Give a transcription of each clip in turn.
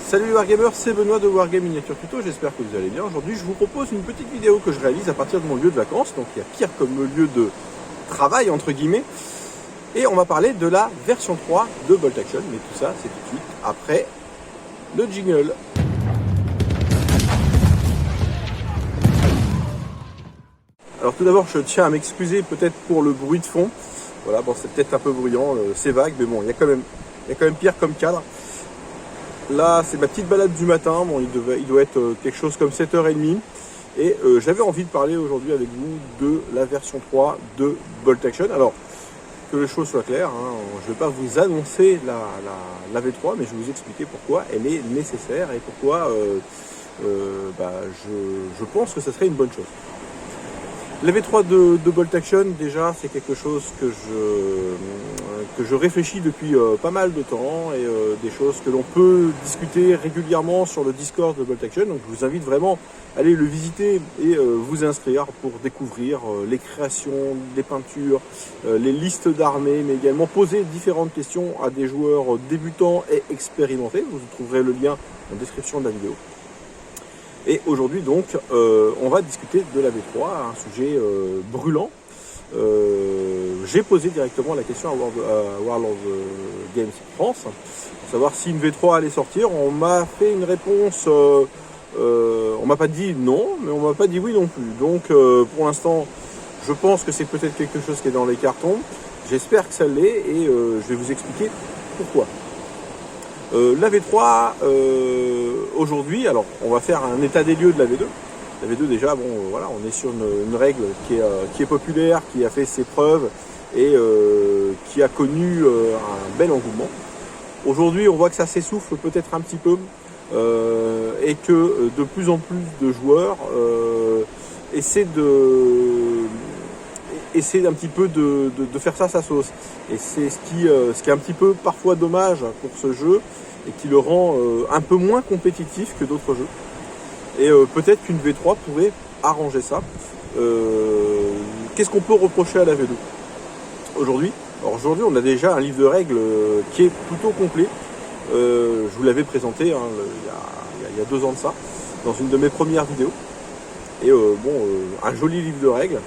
Salut les Wargamers, c'est Benoît de Wargame Miniature Tuto, j'espère que vous allez bien. Aujourd'hui je vous propose une petite vidéo que je réalise à partir de mon lieu de vacances, donc il y a pire comme lieu de travail entre guillemets. Et on va parler de la version 3 de Bolt Action, mais tout ça c'est tout de suite après le jingle. Alors tout d'abord je tiens à m'excuser peut-être pour le bruit de fond. Voilà, bon c'est peut-être un peu bruyant, c'est vague, mais bon il y a quand même pire comme cadre. Là, c'est ma petite balade du matin. Bon, il doit être quelque chose comme 7h30. Et j'avais envie de parler aujourd'hui avec vous de la version 3 de Bolt Action. Alors, que les choses soient claires, hein, je ne vais pas vous annoncer la V3, mais je vais vous expliquer pourquoi elle est nécessaire et pourquoi je pense que ce serait une bonne chose. La V3 de Bolt Action, déjà, c'est quelque chose que je réfléchis depuis pas mal de temps et des choses que l'on peut discuter régulièrement sur le Discord de Bolt Action. Donc je vous invite vraiment à aller le visiter et vous inscrire pour découvrir les créations, les peintures, les listes d'armées, mais également poser différentes questions à des joueurs débutants et expérimentés. Vous trouverez le lien en description de la vidéo. Et aujourd'hui donc, on va discuter de la V3, un sujet brûlant. J'ai posé directement la question à Warlord Games France, pour savoir si une V3 allait sortir. On m'a fait une réponse, on m'a pas dit non, mais on m'a pas dit oui non plus. Donc pour l'instant, je pense que c'est peut-être quelque chose qui est dans les cartons. J'espère que ça l'est et je vais vous expliquer pourquoi. La V3, aujourd'hui, alors on va faire un état des lieux de la V2. La V2 déjà, bon voilà, on est sur une règle qui est populaire, qui a fait ses preuves et qui a connu un bel engouement. Aujourd'hui, on voit que ça s'essouffle peut-être un petit peu et que de plus en plus de joueurs essaient un petit peu de faire ça sa sauce. Et c'est ce qui est un petit peu parfois dommage pour ce jeu et qui le rend un peu moins compétitif que d'autres jeux. Et peut-être qu'une V3 pourrait arranger ça. Qu'est-ce qu'on peut reprocher à la V2 aujourd'hui? Alors aujourd'hui, on a déjà un livre de règles qui est plutôt complet. Je vous l'avais présenté hein, il y a 2 ans de ça, dans une de mes premières vidéos. Et un joli livre de règles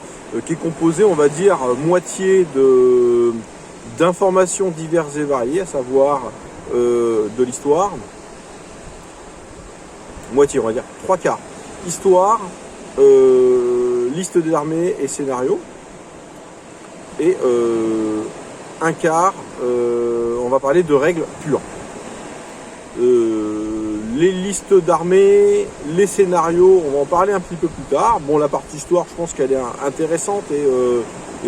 qui est composé, on va dire, moitié d'informations diverses et variées, à savoir de l'histoire. Moitié, on va dire 3/4 histoire, liste des armées et scénario, et 1/4 on va parler de règles pures. Les listes d'armées, les scénarios, on va en parler un petit peu plus tard. Bon, la partie histoire, je pense qu'elle est intéressante et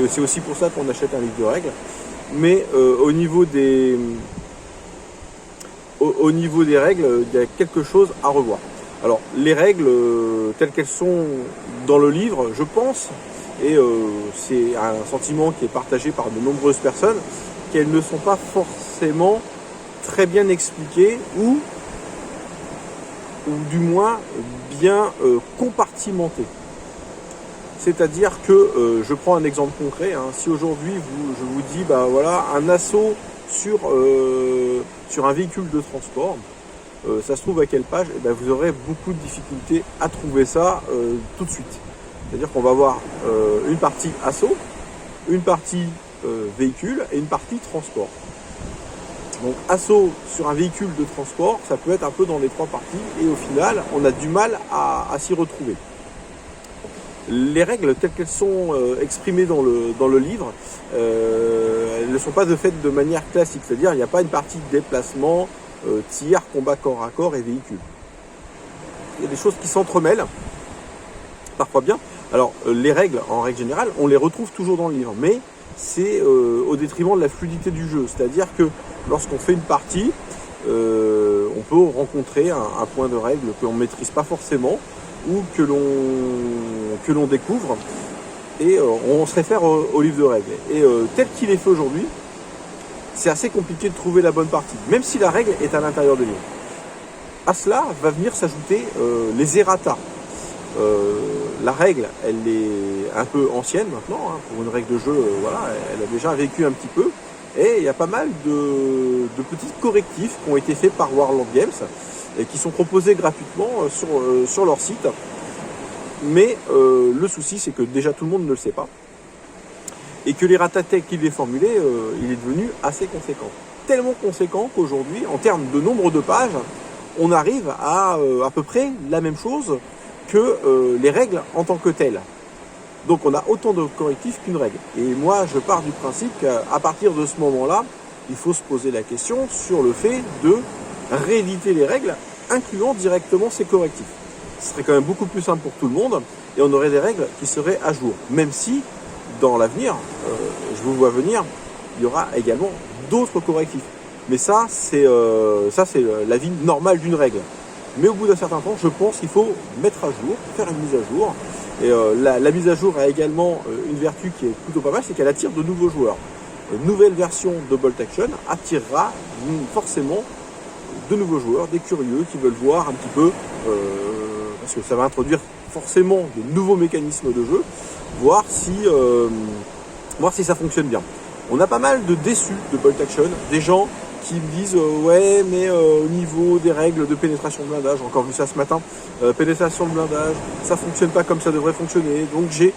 c'est aussi pour ça qu'on achète un livre de règles. Mais au niveau des règles, il y a quelque chose à revoir. Alors, les règles telles qu'elles sont dans le livre, je pense, et c'est un sentiment qui est partagé par de nombreuses personnes, qu'elles ne sont pas forcément très bien expliquées ou du moins bien compartimentées. C'est-à-dire que, je prends un exemple concret, hein, si aujourd'hui je vous dis, bah voilà, un assaut sur un véhicule de transport, ça se trouve à quelle page? Et ben vous aurez beaucoup de difficultés à trouver ça tout de suite. C'est-à-dire qu'on va avoir une partie assaut, une partie véhicule et une partie transport. Donc assaut sur un véhicule de transport, ça peut être un peu dans les 3 parties et au final, on a du mal à s'y retrouver. Les règles telles qu'elles sont exprimées dans le livre, elles ne sont pas de fait de manière classique. C'est-à-dire il n'y a pas une partie déplacement, tir, combat corps à corps et véhicule. Il y a des choses qui s'entremêlent, parfois bien. Alors les règles, en règle générale, on les retrouve toujours dans le livre, mais c'est au détriment de la fluidité du jeu. C'est-à-dire que lorsqu'on fait une partie, on peut rencontrer un point de règle que l'on ne maîtrise pas forcément ou que l'on découvre et on se réfère au livre de règles. Et tel qu'il est fait aujourd'hui, c'est assez compliqué de trouver la bonne partie, même si la règle est à l'intérieur du livre. À cela va venir s'ajouter les errata. La règle, elle est un peu ancienne maintenant, hein, pour une règle de jeu, voilà, elle a déjà vécu un petit peu. Et il y a pas mal de petits correctifs qui ont été faits par Warlord Games et qui sont proposées gratuitement sur leur site. Mais le souci, c'est que déjà tout le monde ne le sait pas. Et que l'errata-tech qu'il est formulé, il est devenu assez conséquent. Tellement conséquent qu'aujourd'hui, en termes de nombre de pages, on arrive à peu près la même chose que les règles en tant que telles. Donc on a autant de correctifs qu'une règle. Et moi, je pars du principe qu'à partir de ce moment-là, il faut se poser la question sur le fait de rééditer les règles, incluant directement ces correctifs. Ce serait quand même beaucoup plus simple pour tout le monde, et on aurait des règles qui seraient à jour. Même si, dans l'avenir, je vous vois venir, il y aura également d'autres correctifs. Mais ça, c'est la vie normale d'une règle. Mais au bout d'un certain temps, je pense qu'il faut mettre à jour, faire une mise à jour. Et la mise à jour a également une vertu qui est plutôt pas mal, c'est qu'elle attire de nouveaux joueurs. Une nouvelle version de Bolt Action attirera forcément de nouveaux joueurs, des curieux qui veulent voir un petit peu, parce que ça va introduire forcément de nouveaux mécanismes de jeu, voir si ça fonctionne bien. On a pas mal de déçus de Bolt Action, des gens qui me disent ouais mais au niveau des règles de pénétration de blindage, j'ai encore vu ça ce matin, pénétration de blindage, ça fonctionne pas comme ça devrait fonctionner, donc j'ai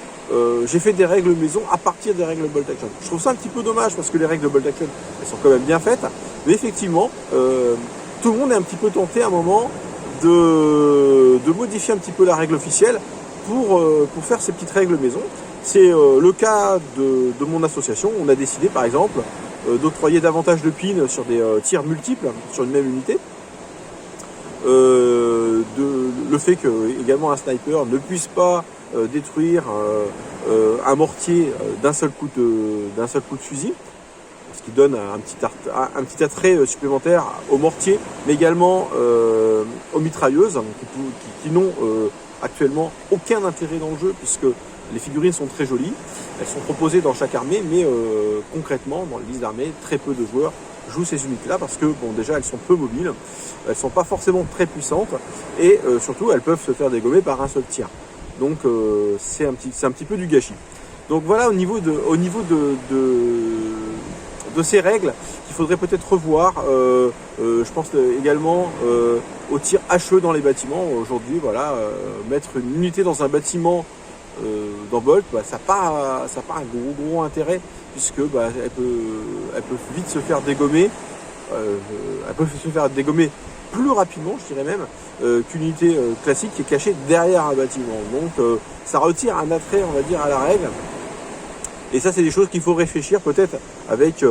fait des règles maison à partir des règles Bolt Action. Je trouve ça un petit peu dommage parce que les règles de Bolt Action, elles sont quand même bien faites, mais effectivement, tout le monde est un petit peu tenté à un moment de modifier un petit peu la règle officielle pour faire ces petites règles maison. C'est le cas de mon association. On a décidé par exemple d'octroyer davantage de pins sur des tirs multiples sur une même unité. Le fait que également un sniper ne puisse pas détruire un mortier d'un seul coup de fusil, ce qui donne un petit attrait supplémentaire aux mortiers, mais également aux mitrailleuses qui n'ont actuellement aucun intérêt dans le jeu puisque les figurines sont très jolies, elles sont proposées dans chaque armée, mais concrètement dans les listes d'armées, très peu de joueurs jouent ces unités-là parce que bon déjà elles sont peu mobiles, elles sont pas forcément très puissantes et surtout elles peuvent se faire dégommer par un seul tir. Donc c'est un petit peu du gâchis. Donc voilà au niveau de ces règles qu'il faudrait peut-être revoir. Je pense également au tir HE dans les bâtiments. Aujourd'hui, voilà, mettre une unité dans un bâtiment dans Bolt, ça n'a pas un gros intérêt puisque elle peut vite se faire dégommer. Elle peut se faire dégommer plus rapidement, je dirais même, qu'une unité classique qui est cachée derrière un bâtiment. Donc ça retire un attrait, on va dire, à la règle. Et ça, c'est des choses qu'il faut réfléchir peut-être avec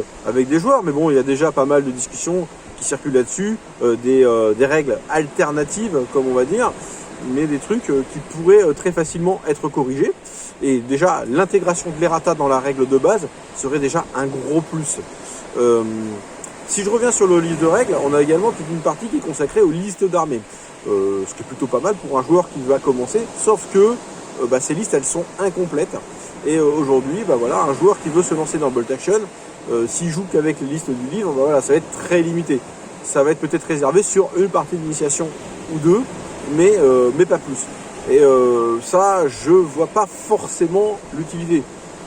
des joueurs. Mais bon, il y a déjà pas mal de discussions qui circulent là-dessus, des règles alternatives, comme on va dire, mais des trucs qui pourraient très facilement être corrigés. Et déjà, l'intégration de l'errata dans la règle de base serait déjà un gros plus. Si je reviens sur le livre de règles, on a également toute une partie qui est consacrée aux listes d'armées. Ce qui est plutôt pas mal pour un joueur qui va commencer, sauf que ces listes, elles sont incomplètes. Et aujourd'hui, voilà, un joueur qui veut se lancer dans Bolt Action, s'il joue qu'avec les listes du livre, voilà, ça va être très limité. Ça va être peut-être réservé sur une partie d'initiation ou deux, mais pas plus. Et ça, je vois pas forcément l'utilité.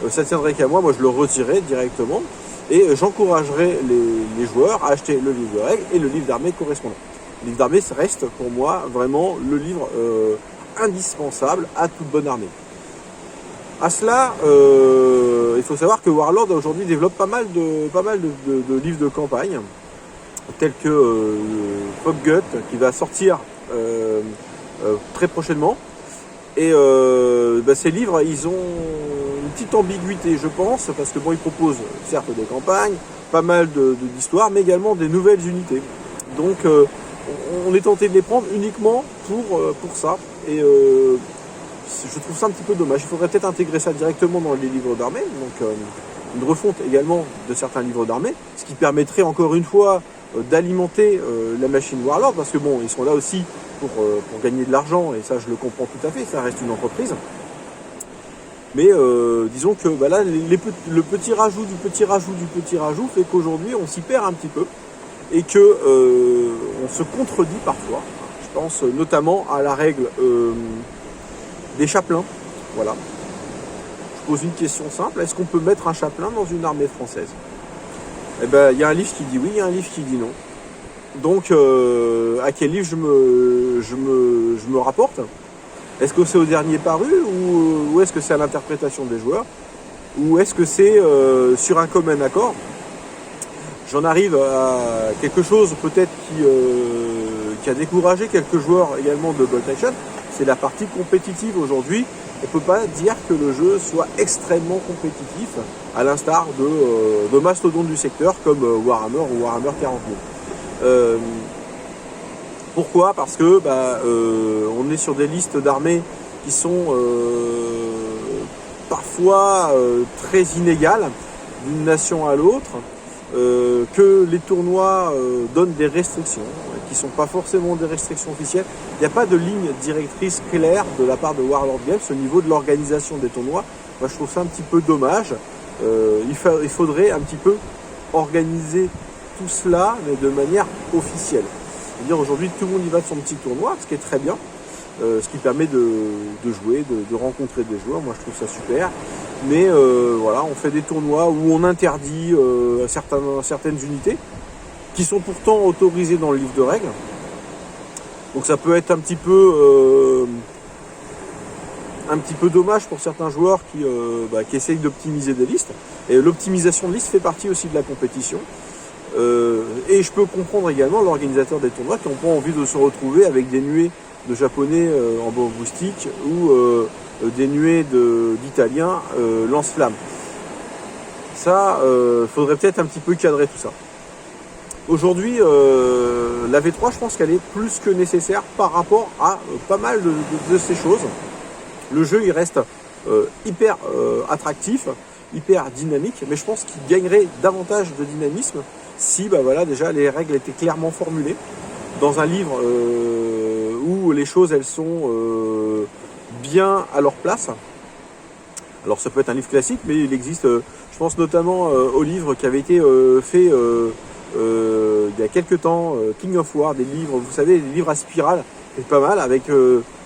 Ça tiendrait qu'à moi, je le retirerais directement et j'encouragerais les joueurs à acheter le livre de règles et le livre d'armée correspondant. Le livre d'armée reste pour moi vraiment le livre indispensable à toute bonne armée. À cela, il faut savoir que Warlord aujourd'hui développe pas mal de livres de campagne, tels que Foggut qui va sortir très prochainement. Et ces livres, ils ont une petite ambiguïté, je pense, parce que ils proposent certes des campagnes, pas mal d'histoires, mais également des nouvelles unités. Donc on est tenté de les prendre uniquement pour ça. Et je trouve ça un petit peu dommage. Il faudrait peut-être intégrer ça directement dans les livres d'armée, donc une refonte également de certains livres d'armée, ce qui permettrait encore une fois d'alimenter la machine Warlord, parce que ils sont là aussi pour gagner de l'argent, et ça je le comprends tout à fait, ça reste une entreprise. Mais disons que là, le petit rajout du petit rajout fait qu'aujourd'hui on s'y perd un petit peu, et que on se contredit parfois. Je pense notamment à la règle des chapelains. Voilà. Je pose une question simple, est-ce qu'on peut mettre un chapelain dans une armée française ? Il y a un livre qui dit oui, il y a un livre qui dit non. Donc, à quel livre je me rapporte? Est-ce que c'est au dernier paru ou est-ce que c'est à l'interprétation des joueurs? Ou est-ce que c'est sur un commun accord? J'en arrive à quelque chose peut-être qui a découragé quelques joueurs également de Bolt Action, c'est la partie compétitive aujourd'hui. On ne peut pas dire que le jeu soit extrêmement compétitif, à l'instar de mastodontes du secteur comme Warhammer ou Warhammer 40 000. Pourquoi? Parce que on est sur des listes d'armées qui sont parfois très inégales d'une nation à l'autre, que les tournois donnent des restrictions qui ne sont pas forcément des restrictions officielles. Il n'y a pas de ligne directrice claire de la part de Warlord Games au niveau de l'organisation des tournois. Moi, je trouve ça un petit peu dommage. Il faudrait un petit peu organiser tout cela, mais de manière officielle. C'est-à-dire aujourd'hui, tout le monde y va de son petit tournoi, ce qui est très bien, ce qui permet de jouer, de rencontrer des joueurs. Moi, je trouve ça super. Mais voilà, on fait des tournois où on interdit certaines unités qui sont pourtant autorisées dans le livre de règles. Donc ça peut être un petit peu dommage pour certains joueurs qui essayent d'optimiser des listes. Et l'optimisation de listes fait partie aussi de la compétition. Et je peux comprendre également l'organisateur des tournois qui n'ont pas envie de se retrouver avec des nuées de japonais en boustique ou des nuées d'italiens lance-flammes. Ça, faudrait peut-être un petit peu cadrer tout ça. Aujourd'hui, la V3, je pense qu'elle est plus que nécessaire par rapport à pas mal de ces choses. Le jeu, il reste hyper attractif, hyper dynamique, mais je pense qu'il gagnerait davantage de dynamisme si déjà les règles étaient clairement formulées dans un livre où les choses elles sont bien à leur place. Alors ça peut être un livre classique, mais il existe, je pense notamment au livre qui avait été fait il y a quelques temps, King of War, des livres, vous savez, des livres à spirale, c'est pas mal, avec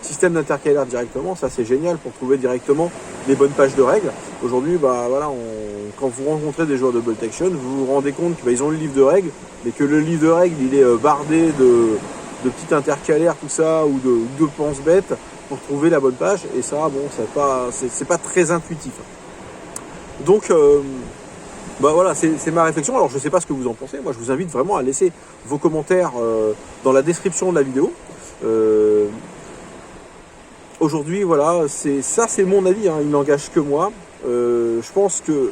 système d'intercalaire directement, ça c'est génial pour trouver directement les bonnes pages de règles. Aujourd'hui, quand vous rencontrez des joueurs de Bolt Action, vous vous rendez compte qu'ils ont le livre de règles, mais que le livre de règles, il est bardé de petits intercalaires, tout ça, ou de pense-bêtes pour trouver la bonne page, et ça, c'est pas très intuitif. Donc, voilà, c'est ma réflexion. Alors, je sais pas ce que vous en pensez. Moi, je vous invite vraiment à laisser vos commentaires dans la description de la vidéo. Aujourd'hui, voilà, c'est mon avis, hein, il n'engage que moi. Je pense que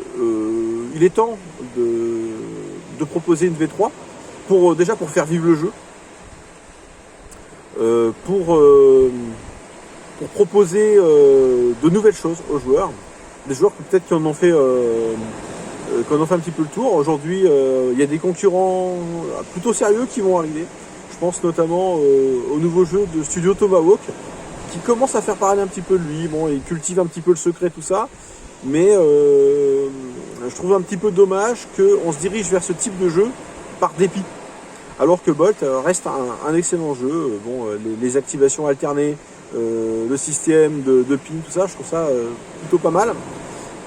il est temps de proposer une V3 pour faire vivre le jeu, pour proposer de nouvelles choses aux joueurs, des joueurs peut-être qui en ont fait un petit peu le tour. Aujourd'hui, il y a des concurrents plutôt sérieux qui vont arriver. Je pense notamment au nouveau jeu de Studio Tomahawk, qui commence à faire parler un petit peu de lui. Bon, il cultive un petit peu le secret, tout ça. Mais je trouve un petit peu dommage qu'on se dirige vers ce type de jeu par dépit. Alors que Bolt reste un excellent jeu. Bon, les activations alternées, le système de ping, tout ça, je trouve ça plutôt pas mal.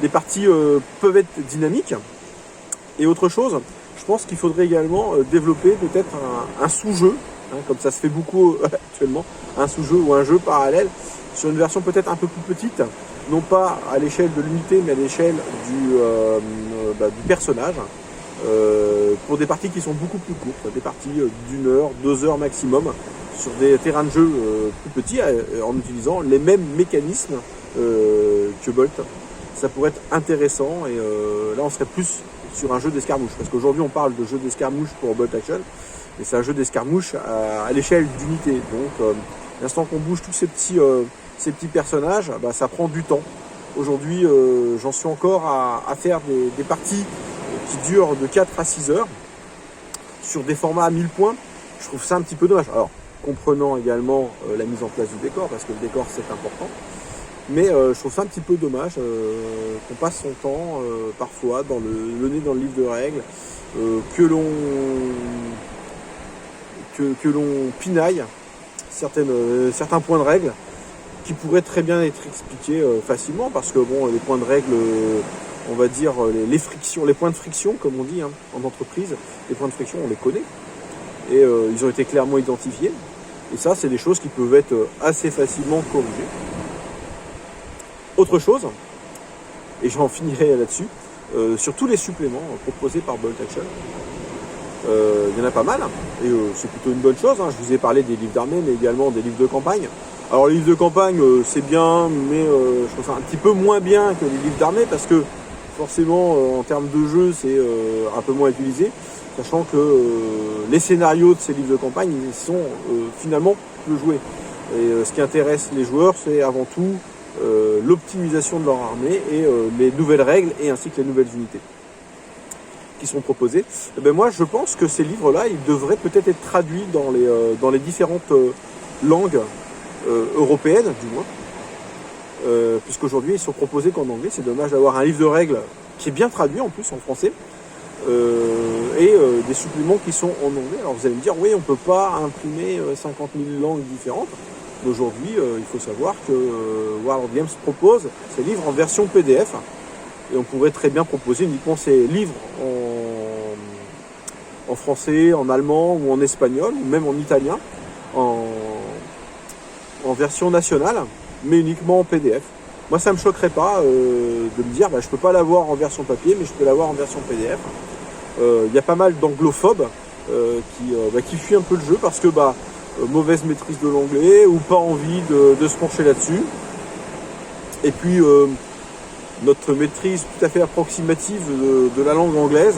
Les parties peuvent être dynamiques. Et autre chose, je pense qu'il faudrait également développer peut-être un sous-jeu, hein, comme ça se fait beaucoup actuellement, un sous-jeu ou un jeu parallèle sur une version peut-être un peu plus petite, non pas à l'échelle de l'unité, mais à l'échelle du personnage, pour des parties qui sont beaucoup plus courtes, des parties d'1 heure, 2 heures maximum, sur des terrains de jeu plus petits, en utilisant les mêmes mécanismes que Bolt. Ça pourrait être intéressant, et là on serait plus sur un jeu d'escarmouche, parce qu'aujourd'hui on parle de jeu d'escarmouche pour Bolt Action, mais c'est un jeu d'escarmouche à l'échelle d'unité. Donc l'instant qu'on bouge tous ces petits personnages, ça prend du temps. Aujourd'hui j'en suis encore à faire des parties qui durent de 4 à 6 heures sur des formats à 1000 points. Je trouve ça un petit peu dommage. Alors, comprenant également la mise en place du décor, parce que le décor c'est important. Mais je trouve ça un petit peu dommage qu'on passe son temps parfois dans le nez dans le livre de règles, que l'on pinaille certains points de règles qui pourraient très bien être expliqués facilement, parce que bon, les points de règles, on va dire les frictions, les points de friction comme on dit, hein, en entreprise, les points de friction on les connaît. et ils ont été clairement identifiés. Et ça, c'est des choses qui peuvent être assez facilement corrigées. Autre chose, et j'en finirai là-dessus, sur tous les suppléments proposés par Bolt Action, il y en a pas mal, et c'est plutôt une bonne chose. Je vous ai parlé des livres d'armée, mais également des livres de campagne. Alors les livres de campagne, c'est bien, mais je trouve ça un petit peu moins bien que les livres d'armée, parce que forcément, en termes de jeu, c'est un peu moins utilisé, sachant que les scénarios de ces livres de campagne, ils sont finalement peu joués. Et ce qui intéresse les joueurs, c'est avant tout l'optimisation de leur armée et les nouvelles règles et ainsi que les nouvelles unités qui sont proposées. Et ben moi, je pense que ces livres-là, ils devraient peut-être être traduits dans les différentes langues européennes, du moins, puisqu'aujourd'hui, ils sont proposés qu'en anglais. C'est dommage d'avoir un livre de règles qui est bien traduit en plus en français, et des suppléments qui sont en anglais. Alors vous allez me dire, oui, on ne peut pas imprimer 50 000 langues différentes. Aujourd'hui, il faut savoir que Warlord Games propose ces livres en version PDF, et on pourrait très bien proposer uniquement ces livres en français, en allemand ou en espagnol, ou même en italien, en version nationale, mais uniquement en PDF. Moi, ça ne me choquerait pas de me dire, je ne peux pas l'avoir en version papier, mais je peux l'avoir en version PDF. Il y a pas mal d'anglophobes qui fuient un peu le jeu parce que mauvaise maîtrise de l'anglais ou pas envie de se pencher là-dessus. Et puis notre maîtrise tout à fait approximative de la langue anglaise,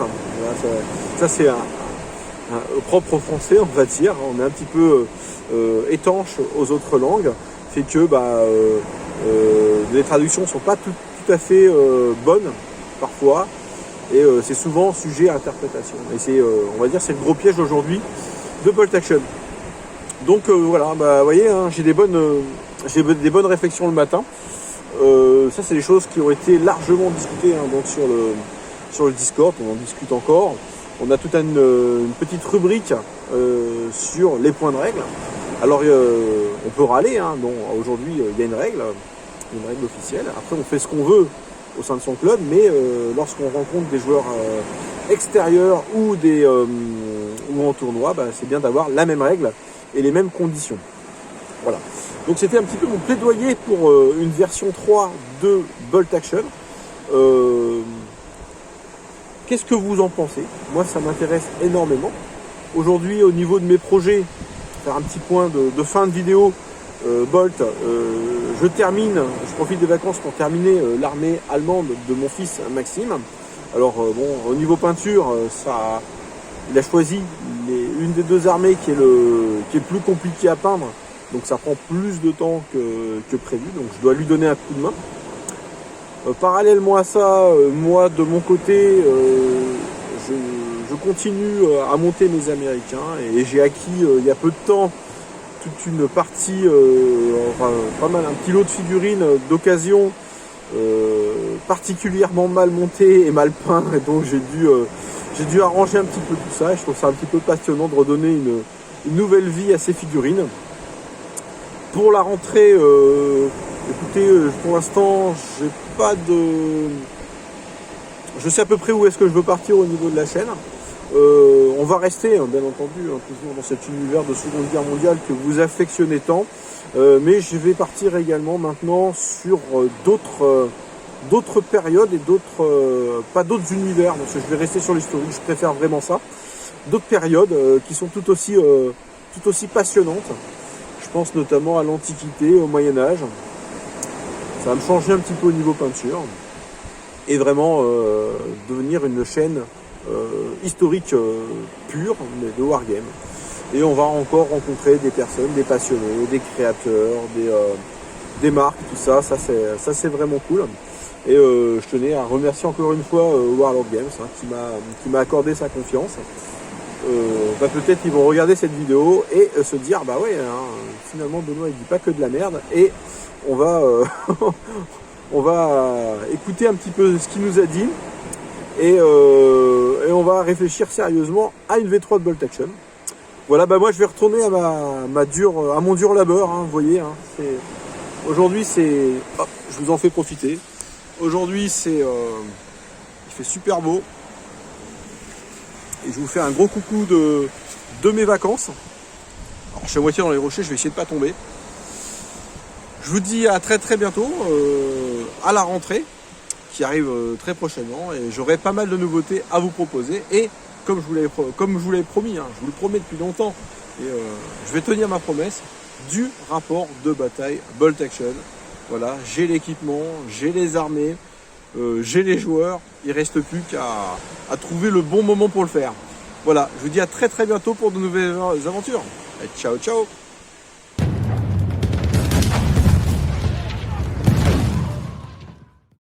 ça c'est propre au français, on va dire. On est un petit peu étanche aux autres langues, fait que les traductions ne sont pas tout à fait bonnes parfois, et c'est souvent sujet à interprétation. Et c'est, on va dire, c'est le gros piège aujourd'hui de Bolt Action. Donc voilà, vous voyez, j'ai des bonnes réflexions le matin. Ça, c'est des choses qui ont été largement discutées donc sur le Discord. On en discute encore. On a toute une petite rubrique sur les points de règle. Alors, on peut râler. Bon, aujourd'hui, il y a une règle officielle. Après, on fait ce qu'on veut au sein de son club, mais lorsqu'on rencontre des joueurs extérieurs ou en tournoi, c'est bien d'avoir la même règle et les mêmes conditions. Voilà. Donc c'était un petit peu mon plaidoyer pour une version 3 de Bolt Action. Qu'est-ce que vous en pensez? Moi, ça m'intéresse énormément. Aujourd'hui, au niveau de mes projets, faire un petit point de fin de vidéo, Bolt, je profite des vacances pour terminer l'armée allemande de mon fils Maxime. Alors au niveau peinture, il a choisi une des deux armées qui est le plus compliqué à peindre, donc ça prend plus de temps que prévu, donc je dois lui donner un coup de main. Parallèlement à ça, moi de mon côté, je continue à monter mes Américains, et j'ai acquis il y a peu de temps toute une partie, pas mal, un petit lot de figurines d'occasion particulièrement mal montées et mal peintes, et donc j'ai dû arranger un petit peu tout ça, et je trouve ça un petit peu passionnant de redonner une nouvelle vie à ces figurines. Pour la rentrée, écoutez, pour l'instant, j'ai pas de... Je sais à peu près où est-ce que je veux partir au niveau de la chaîne. On va rester, bien entendu, toujours dans cet univers de Seconde Guerre mondiale que vous affectionnez tant, mais je vais partir également maintenant sur d'autres périodes et pas d'autres univers, parce que je vais rester sur l'historique, je préfère vraiment ça. D'autres périodes qui sont tout aussi passionnantes. Je pense notamment à l'Antiquité, au Moyen-Âge. Ça va me changer un petit peu au niveau peinture. Et vraiment devenir une chaîne historique pure, mais de Wargame. Et on va encore rencontrer des personnes, des passionnés, des créateurs, des marques, tout ça. Ça c'est vraiment cool. Et je tenais à remercier encore une fois Warlord Games qui m'a accordé sa confiance. Peut-être ils vont regarder cette vidéo et se dire finalement Benoît il dit pas que de la merde, et on va on va écouter un petit peu ce qu'il nous a dit, et on va réfléchir sérieusement à une V3 de Bolt Action. Voilà, moi je vais retourner à mon dur labeur, vous voyez, aujourd'hui c'est... Hop, je vous en fais profiter. Aujourd'hui il fait super beau. Et je vous fais un gros coucou de de mes vacances. Alors je suis à moitié dans les rochers, je vais essayer de pas tomber. Je vous dis à très très bientôt, à la rentrée, qui arrive très prochainement, et j'aurai pas mal de nouveautés à vous proposer. Et comme je vous l'avais promis, hein, je vous le promets depuis longtemps, et je vais tenir ma promesse, du rapport de bataille Bolt Action. Voilà, j'ai l'équipement, j'ai les armées, j'ai les joueurs, il ne reste plus qu'à trouver le bon moment pour le faire. Voilà, je vous dis à très très bientôt pour de nouvelles aventures. Et ciao ciao.